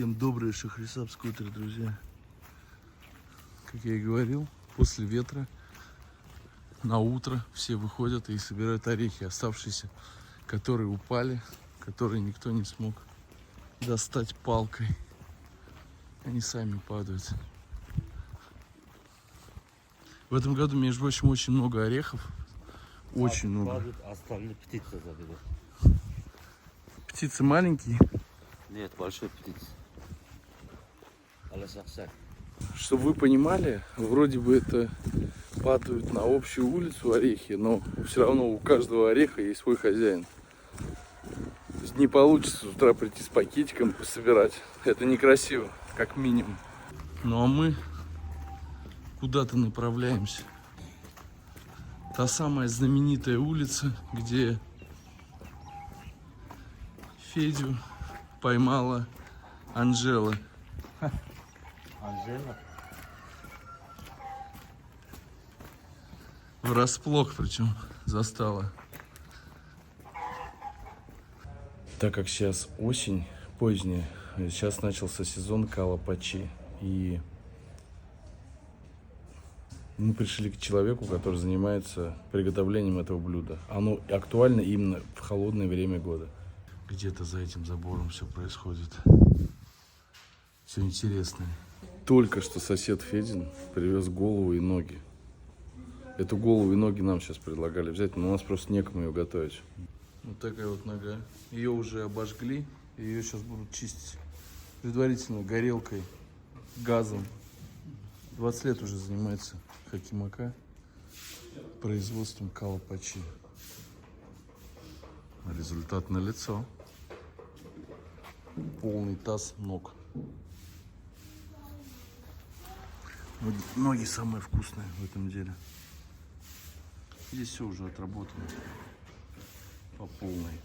Всем добрый Шахрисаб скутер, друзья. Как я и говорил, после ветра на утро все выходят и собирают орехи, оставшиеся, которые упали, которые никто не смог достать палкой. Они сами падают. В этом году, между прочим, очень много орехов. Очень много. Остальные птицы заберут. Птицы маленькие. Нет, большой птиц. Алашакшак. Чтобы вы понимали, вроде бы это падают на общую улицу орехи, но все равно у каждого ореха есть свой хозяин. То есть не получится с утра прийти с пакетиком пособирать. Это некрасиво, как минимум. Ну а мы куда-то направляемся. Та самая знаменитая улица, где Федю поймала Анжела. Анжела? Врасплох, причем застала. Так как сейчас осень поздняя, сейчас начался сезон калапачи. И мы пришли к человеку, который занимается приготовлением этого блюда. Оно актуально именно в холодное время года. Где-то за этим забором все происходит. Все интересное. Только что сосед Федин привез голову и ноги. Эту голову и ноги нам сейчас предлагали взять, но у нас просто некому ее готовить. Вот такая вот нога. Ее уже обожгли, и ее сейчас будут чистить предварительно горелкой, газом. 20 лет уже занимается Хакимака производством калапачи. Результат налицо. Полный таз ног. Ноги самые вкусные в этом деле. Здесь все уже отработано по полной.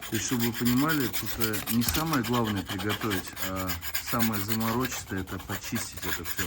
То есть, чтобы вы понимали, тут не самое главное приготовить, а самое заморочистое — это почистить это все.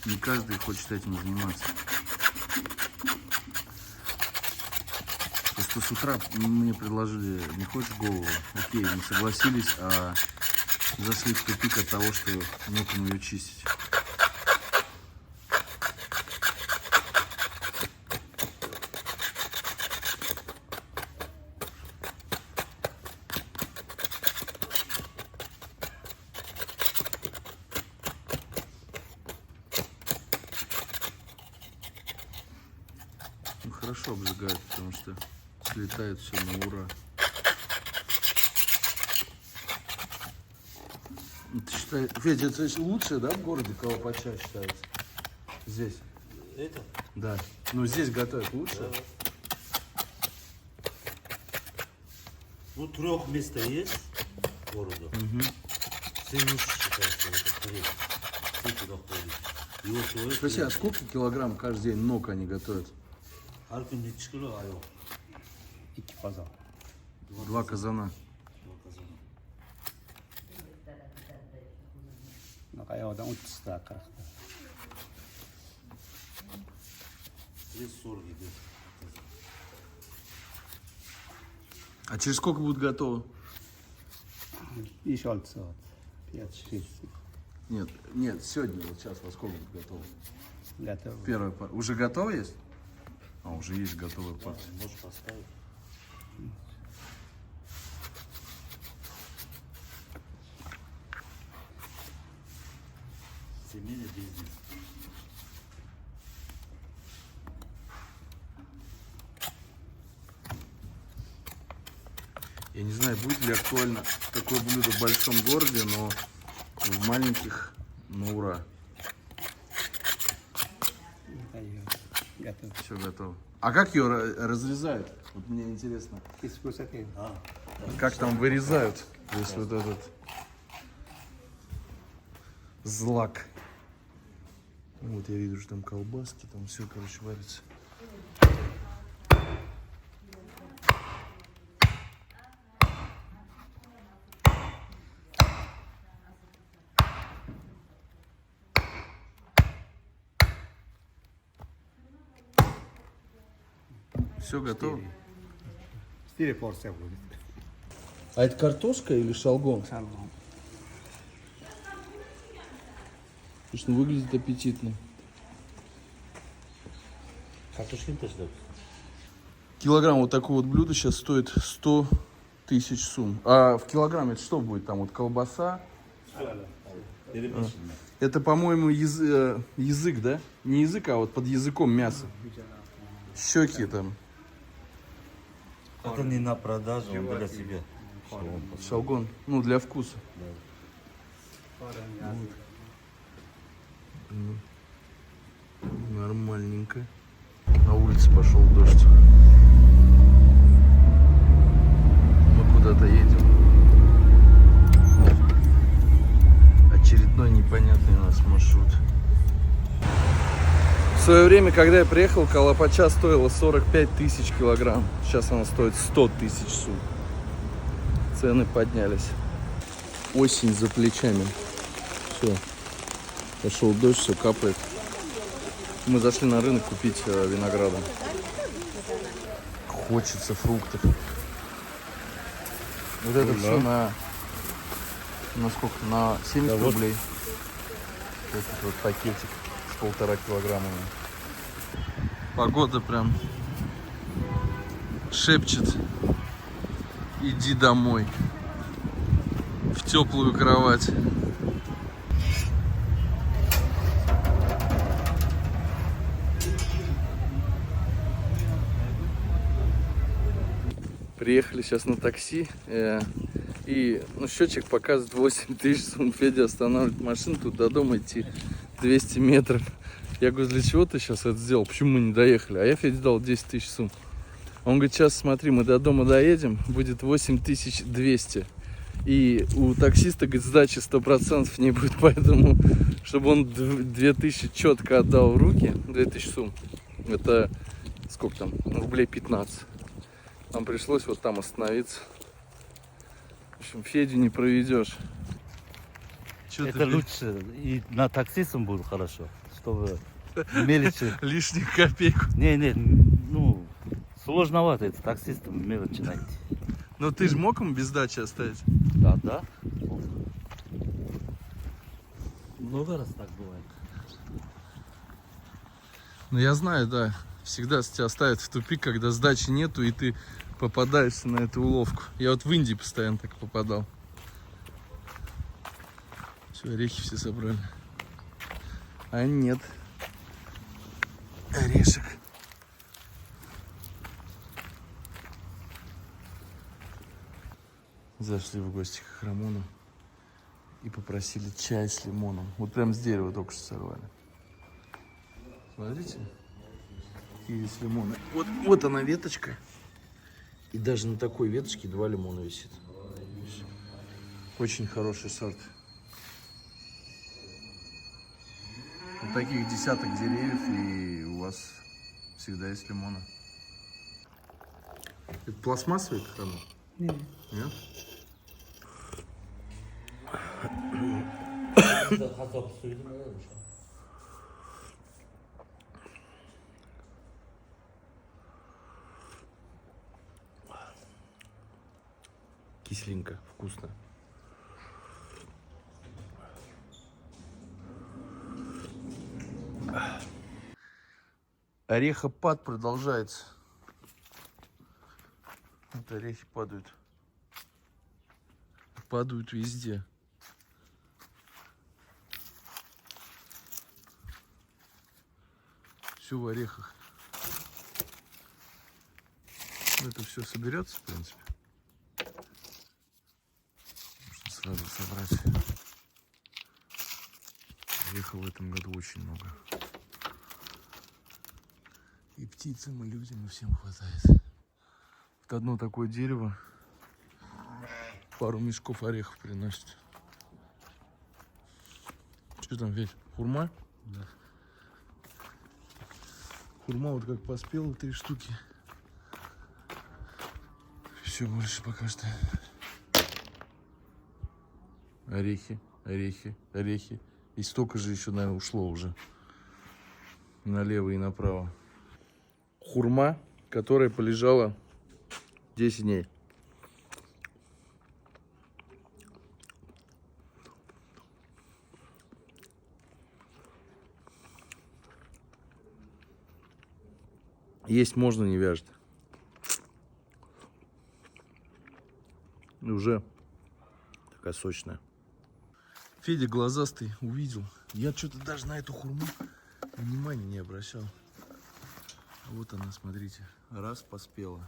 Не каждый хочет этим заниматься. Просто с утра мне предложили: не хочешь голову? Окей, мы согласились, а зашли в тупик от того, что некому ее чистить. Ну, хорошо обжигают, потому что слетает все на ура. Ты считаешь, Федя, это лучшее, да, в городе калапача считается? Здесь? Это? Да. Ну, здесь готовят лучше? Да. Ну, 3 мест есть в городе. Все лучше считается, это треть. Все туда ходят. И вот человек... Спроси, а сколько килограмм каждый день ног они готовят? Аркин не чикало, а его. 2 казан. 2 казана. 2 казана. Нақаяодан 30-та, 40-та. 30-40 идет. А через сколько будет готово? 5-6 saat. 5-6. Нет, сегодня, вот сейчас во сколько будет готово? Готово. Первая партия. Уже готова есть? А, уже есть готовая партия. Можешь поставить. Семейный бизнес. Я не знаю, будет ли актуально такое блюдо в большом городе, но в маленьких на ура. Готово. Все готово. А как ее разрезают? Вот мне интересно. Кис-кусаки. Как там вырезают? То есть вот этот злак. Вот я вижу, что там колбаски, там все, короче, варится. Все готово? 4 порции будет. А это картошка или шалгон? Шалгон. Конечно, выглядит аппетитно. Картошкин тоже да. Килограмм вот такого вот блюда сейчас стоит 100 тысяч сум. А в килограмме это что будет? Там вот колбаса. Это, по-моему, язык, да? Не язык, а вот под языком мясо. Щеки там. Это не на продажу, он для себя. Шалгон. Ну, для вкуса. Нормальненько. На улице пошел дождь. Мы куда-то едем. Очередной непонятный у нас маршрут. В свое время, когда я приехал, колопача стоила 45 тысяч килограмм. Сейчас она стоит 100 тысяч сум. Цены поднялись. Осень за плечами. Все. Пошел дождь, все капает. Мы зашли на рынок купить винограда. Хочется фруктов. Вот это все на сколько? На 70 рублей. Этот вот пакетик с 1,5 килограмма. Погода прям шепчет: иди домой. В теплую кровать. Приехали сейчас на такси, и счетчик показывает 8 тысяч сум. Федя останавливает машину, тут до дома идти 200 метров. Я говорю, для чего ты сейчас это сделал? Почему мы не доехали? А я Феде дал 10 тысяч сум. Он говорит, сейчас смотри, мы до дома доедем, будет 8200. И у таксиста, говорит, сдачи 100% не будет, поэтому, чтобы он 2000 четко отдал в руки, 2000 сум, это сколько там, рублей 15. Нам пришлось вот там остановиться. В общем, Федю не проведешь. Это лучше. И на таксистам будет хорошо. Чтобы мелочи. Лишних копейку. Не, сложновато это таксистам мелочи найти. Но ты же мог ему без сдачи оставить? Да. Много раз так бывает. Ну я знаю, да. Всегда тебя ставят в тупик, когда сдачи нету, и ты попадаешься на эту уловку. Я вот в Индии постоянно так попадал. Все, орехи все собрали. А нет. Орешек. Зашли в гости к Рамону и попросили чай с лимоном. Вот прям с дерева только что сорвали. Смотрите, какие есть лимоны. Вот она веточка. И даже на такой веточке 2 лимона висит. Очень хороший сорт. Вот таких десяток деревьев, и у вас всегда есть лимоны. Это пластмассовый кахана? Нет. Нет? Кисленько, вкусно. Орехопад продолжается. Вот орехи падают. Падают везде. Все в орехах. Это все соберется, в принципе. Можно сразу собрать. Орехов в этом году очень много. И птицам, и людям, и всем хватает. Вот одно такое дерево пару мешков орехов приносит. Что там, Ведь? Хурма? Да. Хурма вот как поспела, 3 штуки. Все, больше пока что. Орехи, орехи, орехи. И столько же еще, наверное, ушло уже. Налево и направо. Хурма которая полежала 10 дней. Есть можно, не вяжет. И уже такая сочная. Федя глазастый увидел. Я что-то даже на эту хурму внимания не обращал. Вот она, смотрите. Раз поспела.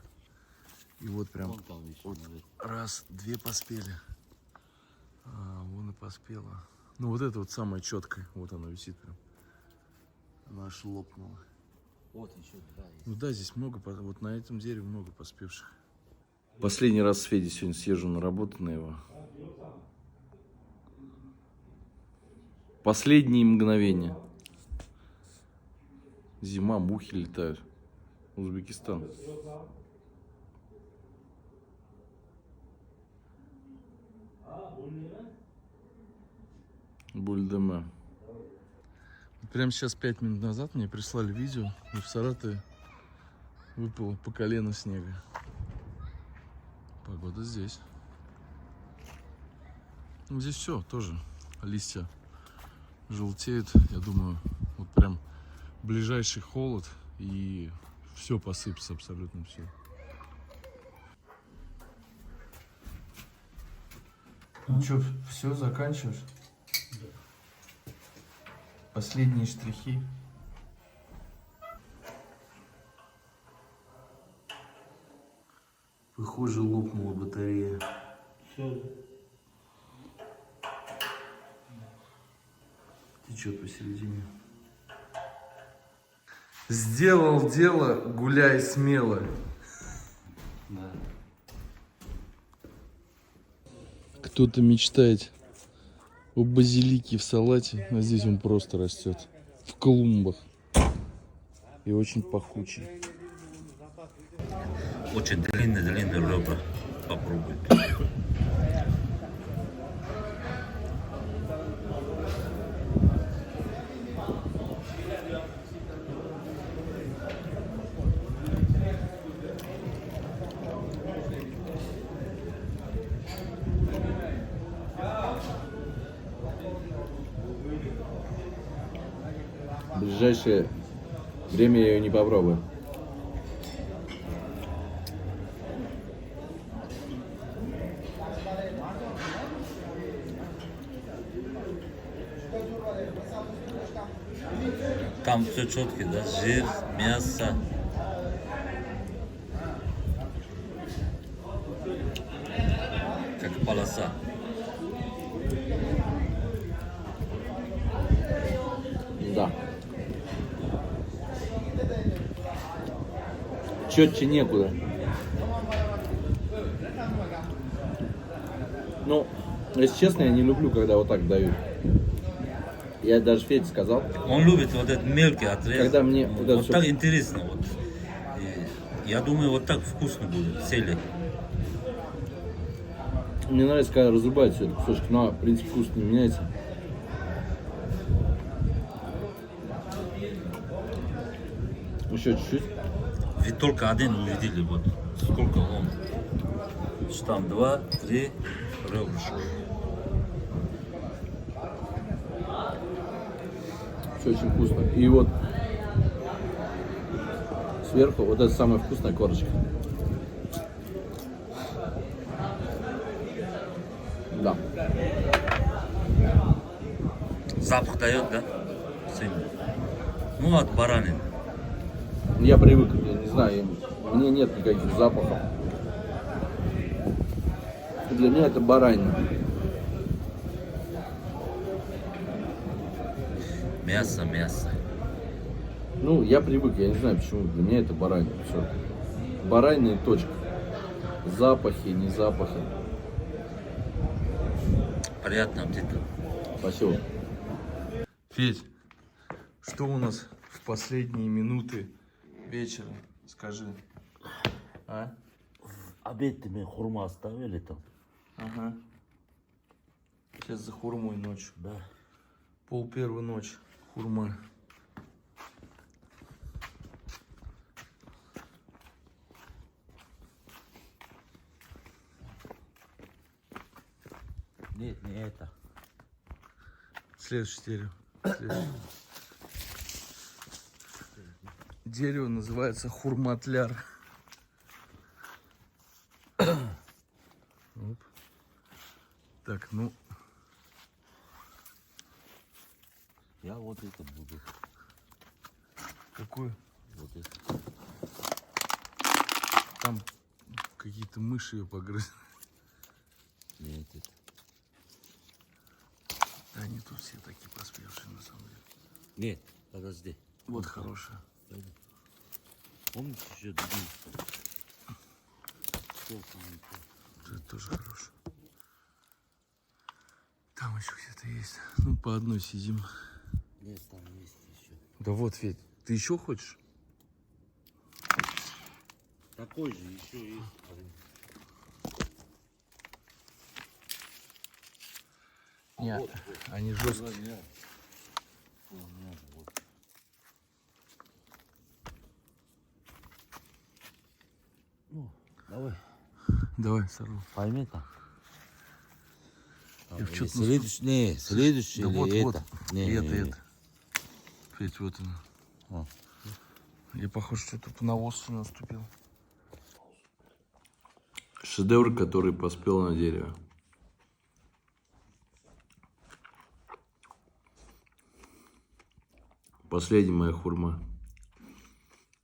И вот прям Вон там еще, вот смотри. раз, две поспели. Вон и поспела. Ну вот это вот самое четкое. Вот она висит прям. Она аж лопнула. Вот еще два есть. Ну да, здесь много, вот на этом дереве много поспевших. Последний раз с Федей сегодня съезжу на работу на его. Последние мгновения. Зима, мухи летают. Узбекистан. Бульдема. Прямо сейчас 5 минут назад мне прислали видео, и в Саратове выпало по колено снега. Погода здесь. Ну, здесь все тоже. Листья желтеют. Я думаю, вот прям ближайший холод, и все посыпется, абсолютно все. Ну что, все, заканчиваешь? Последние штрихи. Похоже, лопнула батарея. Все. Течет посередине. Сделал дело, гуляй смело. Да. Кто-то мечтает о базилике в салате, а здесь он просто растет в клумбах и очень пахучий. Очень длинные ребра. Попробуй. В ближайшее время я ее не попробую. Там все четко, да? Жир, мясо. Как полоса. Да. Четче некуда. Ну, если честно, я не люблю, когда вот так дают. Я даже Феде сказал. Он любит вот этот мелкий отрез. Когда мне вот, вот это вот всё- так интересно. Вот. И я думаю, вот так вкусно будет. Селек. Мне нравится, когда разрубают все это кусочки, но, в принципе, вкус не меняется. Еще чуть-чуть. Ведь только один увидели, вот сколько он. Что там, 2-3 ребрышка. Все очень вкусно. И вот сверху вот это самая вкусная корочка. Да. Запах дает, да? Сильно. Ну, от баранины. Я привык, я не знаю, мне нет никаких запахов. Для меня это баранина. Мясо. Ну, я привык, я не знаю почему. Для меня это баранина. Все. Баранина и точка. Запахи, не запахи. Приятно аппетита. Спасибо. Федь, что у нас в последние минуты вечера? Скажи. А? Обед мы хурма оставили там. Ага. Сейчас за хурмой ночью. Да. 12:30 ночь. Хурма. Нет, не это. Следующее дерево. Дерево называется хурматляр. Оп. Так, ну, Я вот это буду. какой? Вот это. Там какие-то мыши ее погрызли. Нет, это. Они тут все такие поспевшие, на самом деле. Нет, подожди. Вот хорошая. Пойди. Помнишь еще другие? Что там? Это тоже хорошо. Там еще где-то есть. Ну, по одной сидим. Нет, там есть еще. Да вот, Федь, ты еще хочешь? Такой же еще есть. Нет, вот. они жесткие. Нет. Нет, вот. Ну, давай. Давай, сорву. Пойми там. Я в чёрт Следующий, не, следующий Да или вот, это? вот. Не, И это, не, не. это. Федь, вот она. А. Я, похоже, что-то по навозу наступил. Шедевр, который поспел на дерево. Последняя моя хурма.